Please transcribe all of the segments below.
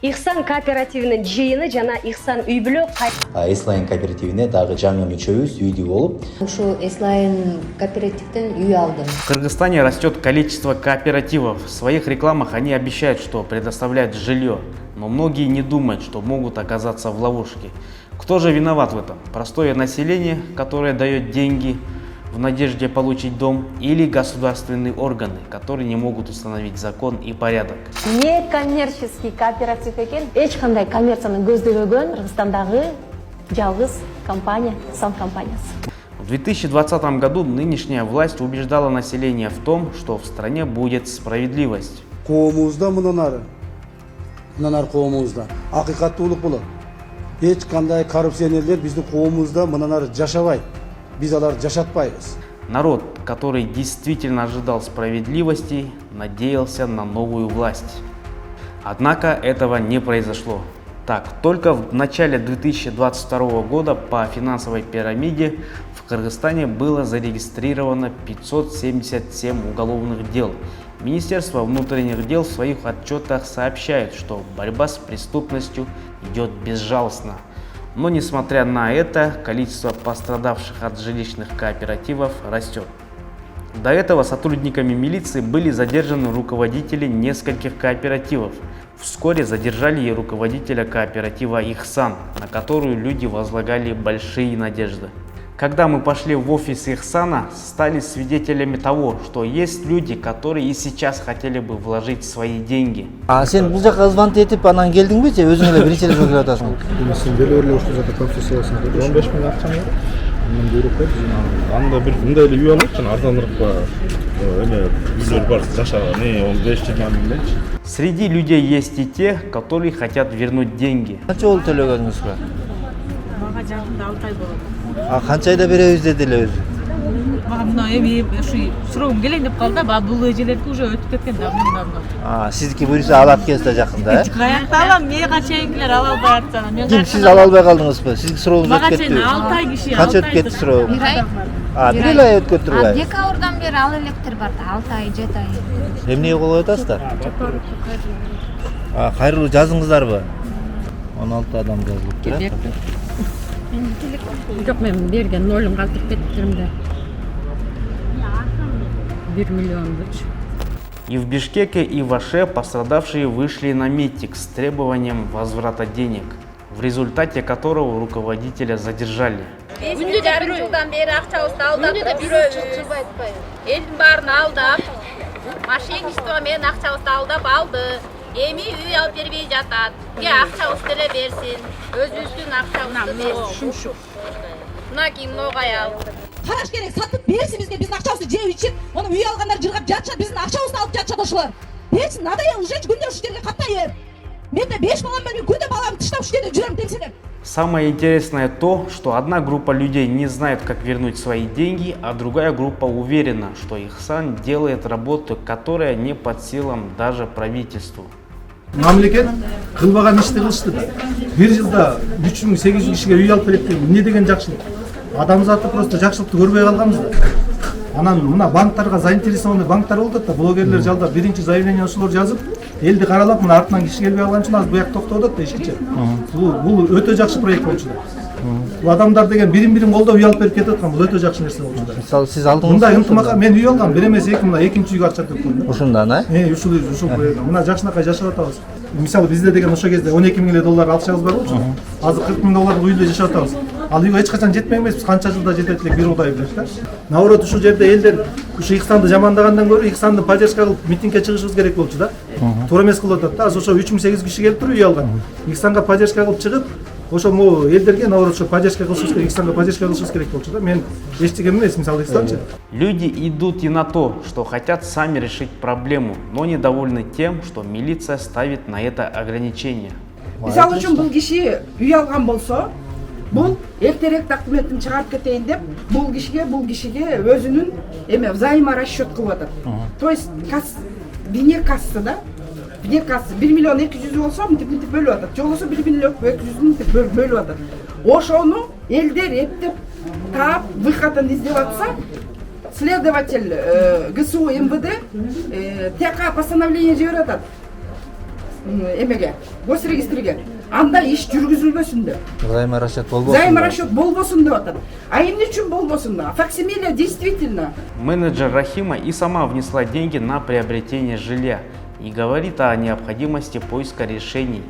Ихсан кооперативинин жыйыны жана Ихсан үй-бүлө Эслайн кооперативине дагы жаңы мүчөбүз үйдүү болуп. Ушу Эслайн кооперативден үй алдым. В Кыргызстане растет количество кооперативов. В своих рекламах они обещают, что предоставляют жилье. Но многие не думают, что могут оказаться в ловушке. Кто же виноват в этом? Простое население, которое дает деньги в надежде получить дом, или государственные органы, которые не могут установить закон и порядок? Не коммерческий кооператив экен, эч кандай коммерцияны көздөбөгөн Кыргызстандагы жалгыз компания, сан компаниясы. В 2020 году нынешняя власть убеждала население в том, что в стране будет справедливость. Коомузда мындан ары коомузда акыйкаттуулук болот. Эч кандай коррупционерлер биздин коомузда мындан ары жашабайт. Биз аларды жашатпайбыз. Народ, который действительно ожидал справедливости, надеялся на новую власть. Однако этого не произошло. Так, только в начале 2022 года по финансовой пирамиде в Кыргызстане было зарегистрировано 577 уголовных дел. Министерство внутренних дел в своих отчетах сообщает, что борьба с преступностью идет безжалостно. Но несмотря на это, количество пострадавших от жилищных кооперативов растет. До этого сотрудниками милиции были задержаны руководители нескольких кооперативов. Вскоре задержали и руководителя кооператива «Ихсан», на которую люди возлагали большие надежды. Когда мы пошли в офис «Ихсана», стали свидетелями того, что есть люди, которые и сейчас хотели бы вложить свои деньги. Сен бул жака звонок этип анан келдиңби же өзүң эле биринчи эле келип атасың? Сен деле ушул жакка конфессия аласың. 15 000 акчам бар. Мен буйрук берди. Анда бир мындай эле үй алып, арзаныракка эме үйлөр бар, жашаган, 15-20 миңденчи. Среди людей есть и те, которые хотят вернуть деньги. Канча болуп төлөгөнүңүзбү? Мага жакында 6 ай болот. Канча айда беребиз деди эле өзү? Мага мына эми ушу сурогум келейин деп калды да, бул эжелерки уже өтүп кеткен да мындан. Сиздики буюрса алат келсе жакында, э? Каякта алам, мага чейинкилер ала албай атсана. Мен Ким сиз ала албай калдыңызбы? Сиздики сурооңуз өтүп кетти. Мага чейин 6 ай киши. Канча өтүп кетти суроо? Бир ай. Бир ай өтүп турбайбы? Декабрдан бери ал электр бар да, 6 ай, 7 ай. Эмнеге кол коюп атасыздар? Кайрылуу жазыңыздарбы? 16 адам жазылыптыр, э? Жок, мен берген нолум калтырып кетиптирмде. 1 миллион бүч. И в Бишкеке, и в Аше пострадавшие вышли на митинг с требованием возврата денег, в результате которого руководителя задержали. Жарым жылдан бери акчабызды алдап жүрөбүз. Элдин баарын алдап, мошенничество менен акчабызды алдап алды. Эми үй алып бербей жатат. Акчабызды эле берсин. Өзүбүздүн акчабызды берсин. Мына кийин ногай ал. Караш керек, сатып берсин бизге, биздин акчабызды жеп ичип, аны үй алгандар жыргап жатышат, биздин акчабызды алып жатышат ошолор. Эч надоело уже күндө ушу жерге каттайыр. Менде 5 балам бар, күндө баламды таштап ушу жерде жүрөм темселеп. Самое интересное то, что одна группа людей не знает, как вернуть свои деньги, а другая группа уверена, что Ихсан делает работу, которая не под силам даже правительству. Мамлекет кылбаган ишти кылышты да. Бир жылда 3800 кишиге үй алып берет деген эмне деген жакшылык. Адамзатты просто жакшылыкты көрбөй калганбыз да. Анан мына банктарга заинтересованный банктар болуп атат да, блогерлер жалдап биринчи заявление ошолор жазып, элди каралап, мына артынан киши келбей калган үчүн азыр буяк токтоп атат да ишкиче. Бул өтө жакшы проект болчу да. Бул адамдар деген бирин колдоп үй алып берип кетип аткан, бул өтө жакшы нерсе болчу да. Мисалы сиз алдыңыз. Мындай ынтымакка мен үй алгам, бир эмес эки, мына экинчи үйгө акча төктүм. Ушундан, ушул мына жакшынакай жашап атабыз. Мисалы бизде деген ошол кезде 12 000 доллар алчабыз бар болчу. Азыр 40 000 долларлык үйдө жашап атабыз. Ал үйгө эч качан жетпей эмеспиз, канча жылда жетет элек бир удай билет да. Наоборот, ушул жерде элдер ушу Ихсанды жамандагандан көрө Ихсанды поддержка кылып митингге чыгышыбыз керек болчу да. Туура эмес кылып атат да. Азыр ошо 3800 киши келип туруп үй алган. Ихсанга поддержка кылып чыгып, ошо могу элдерге наоборот ошо поддержка кылышыбыз керек, Ихсанга поддержка кылышыбыз керек болчу да. Мен эчтегем эмес, мисалы Ихсанчы. Люди идут и на то, что хотят сами решить проблему, но недовольны тем, что милиция ставит на это ограничения. Мисалы үчүн бул киши үй алган болсо, бул эртерээк документин чыгарып кетейин деп, бул кишиге өзүнүн взаимный расчет кылып атат. То есть вне кассы да, вне кассы 1 миллион 200 болсо мынтип бөлүп атат. Жолосо 1 миллион 200 бөлүп атат. Ошону элдер эптеп таап выходын издеп атса, следователь ГСУ МВД ТК постановление жиберип атат. эмеге госрегистрге анда иш жүргүзүлбөсүн деп. Займа расчет болбосун. Займа расчет болбосун деп атат. А эмне үчүн болбосун? Факсимиле действительно. Менеджер Рахима и сама внесла деньги на приобретение жилья и говорит о необходимости поиска решений,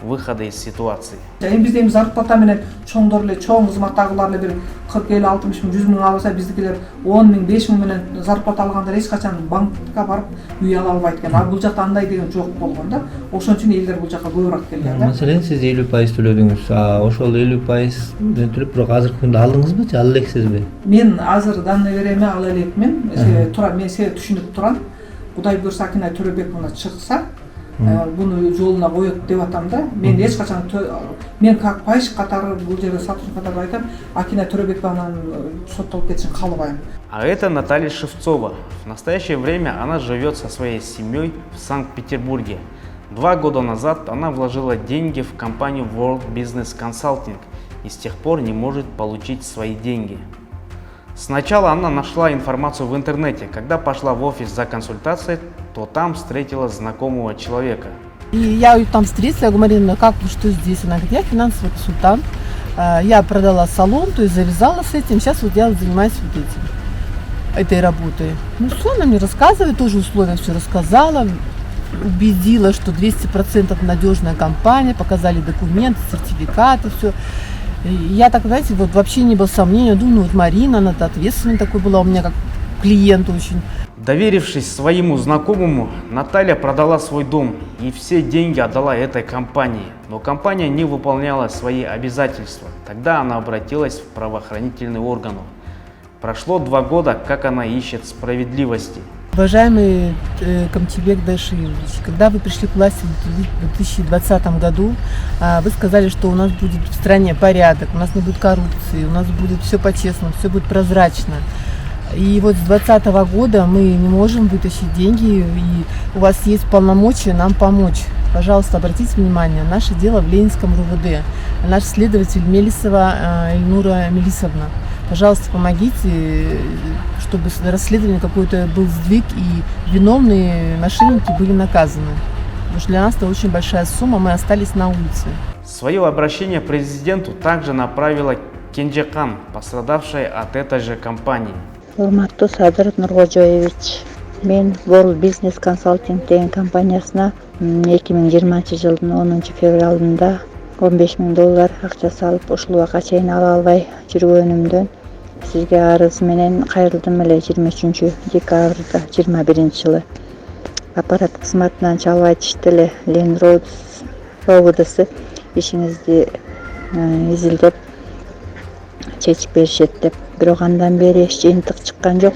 выхода из ситуации. Эми бизде зарплата менен чоңдор эле чоң кызматтагылар эле бир 40-50-60 миң 100 миң алса биздикилер 10 миң 5 миң менен зарплата алгандар эч качан банкка барып үй ала албайт экен. А бул жакта андай деген жок болгон да. Ошон үчүн элдер бул жака көбүрөөк келген да. Маселен сиз 50% төлөдүңүз. Ошол 50% төлөп бирок азыркы күндө алдыңызбы же ала элексизби? Мен азыр данный береме ала элекмин. Мен сени түшүнүп турам. Кудай буйрса Акинай Төрөбековна чыкса, буну жолуна коет деп атам да. Мен эч качан мен как пайыш катары бул жерде сотрудник катары айтам, Акинай Төрөбековнанын соттолуп кетишин каалабайм. А это Наталья Шевцова. В настоящее время она живет со своей семьей в Санкт-Петербурге. 2 года назад она вложила деньги в компанию World Business Consulting и с тех пор не может получить свои деньги. Сначала она нашла информацию в интернете. Когда пошла в офис за консультацией, то там встретила знакомого человека. И я ее там встретила, я говорю, ну как, что здесь? Она говорит, я финансовый консультант, я продала салон, то есть завязала с этим, сейчас вот я занимаюсь вот этим, этой работой. Ну все, она мне рассказывает, тоже условия все рассказала, убедила, что 200% надежная компания, показали документы, сертификаты, все. Я так, знаете, вот вообще не было сомнений, думаю, вот Марина, она ответственная такой была у меня, как клиент очень. Доверившись своему знакомому, Наталья продала свой дом и все деньги отдала этой компании. Но компания не выполняла свои обязательства. Тогда она обратилась в правоохранительные органы. Прошло 2 года, как она ищет справедливости. Уважаемый Камчебек Дашиевич, когда вы пришли к власти в 2020 году, вы сказали, что у нас будет в стране порядок, у нас не будет коррупции, у нас будет все по-честному, все будет прозрачно. И вот с 2020 года мы не можем вытащить деньги, и у вас есть полномочия нам помочь. Пожалуйста, обратите внимание, наше дело в Ленинском РУВД, наш следователь Мелисова Эльнура Мелисовна. Пожалуйста, помогите, чтобы расследование какой-то был сдвиг и виновные мошенники были наказаны. Потому что для нас это очень большая сумма, мы остались на улице. Свое обращение президенту также направила Кенжекан, пострадавшая от этой же компании. Урматтуу Садыр Нургожоевич, мен World Business Consulting деген компаниясына 2020 жылдын 10 февралында $15 000 акча салып, ушул убакка чейин ала албай жүргөнүмдөн сизге арыз менен кайрылдым эле 23 декабрда 21 жылы. Аппарат кызматынан чалып айтышты эле, Ленин РОВДсы ишиңизди изилдеп чечип беришет деп. Бирок андан бери эч жыйынтык чыккан жок.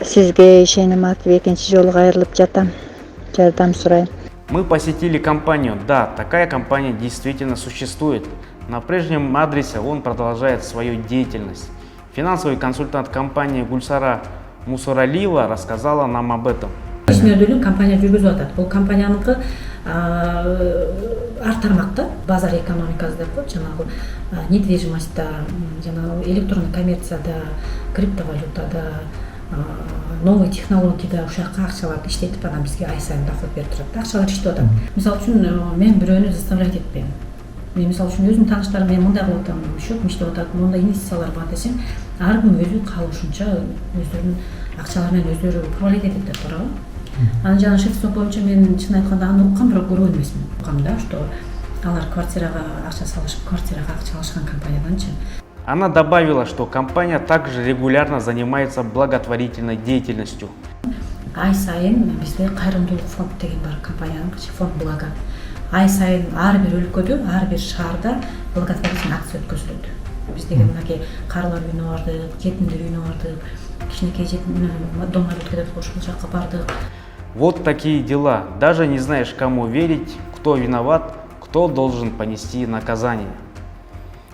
Сизге ишеним артып экинчи жолу кайрылып жатам. Жардам сурайм. Мы посетили компанию. Да, такая компания действительно существует. На прежнем адресе он продолжает свою деятельность. Финансовый консультант компании Гульсара Мусоралиева рассказала нам об этом. Компания жүргүзүп атат. Бул компанияныкы ар тармакта базар экономикасы деп коет, жанагы недвижимостьта, жанагы электрондук коммерцияда, криптовалютада, новый технологияда ушакка акчаларды иштетип анан бизге ай сайын доход берип турат. Акчалар иштеп атат. Мисалы үчүн мен бирөөнү заставлять этпейм. Мен мисалы үчүн өзүмдүн тааныштарым мен мындай кылып атам, счет иштеп атат, мындай инвестициялар бар десем, ар ким өзү каалашынча өздөрүнүн акчалары менен өздөрү управлять этет деп туурабы. Анан жана Шевцов боюнча мен чын айтканда аны уккам, бирок көргөн эмесмин. Уккам да, что алар квартирага акча салышып, квартирага акча алышкан компанияданчы. Она добавила, что компания также регулярно занимается благотворительной деятельностью. Ай сайын бизде кайрымдуулук фонд деген бар, компаниянын фонд блага. Ай сайын ар бир өлкөдө, ар бир шаарда благотворительный акция өткөзүлөт. Биздеги мынакей карылар үйүнө бардык, жетимдер үйүнө бардык, кичинекей жетимдер домдор өткөрүп ошол жакка бардык. Вот такие дела. Даже не знаешь, кому верить, кто виноват, кто должен понести наказание.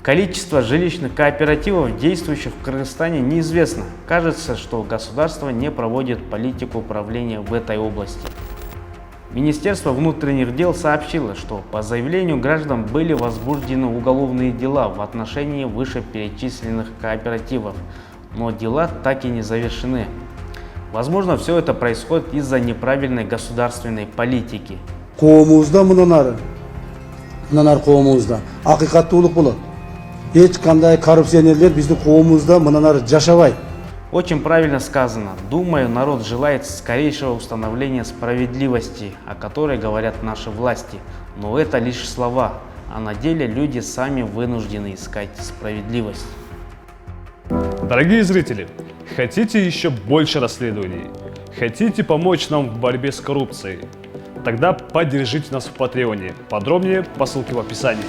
Количество жилищных кооперативов, действующих в Кыргызстане, неизвестно. Кажется, что государство не проводит политику управления в этой области. Министерство внутренних дел сообщило, что по заявлению граждан были возбуждены уголовные дела в отношении вышеперечисленных кооперативов, но дела так и не завершены. Возможно, все это происходит из-за неправильной государственной политики. коомубузда мындан ары коомубузда акыйкаттуулук болот. Эч кандай коррупционерлер биздин коомубузда мындан ары жашабайт. Очень правильно сказано. Думаю, народ желает скорейшего установления справедливости, о которой говорят наши власти. Но это лишь слова, а на деле люди сами вынуждены искать справедливость. Дорогие зрители, хотите еще больше расследований? Хотите помочь нам в борьбе с коррупцией? Тогда поддержите нас в Патреоне. Подробнее по ссылке в описании.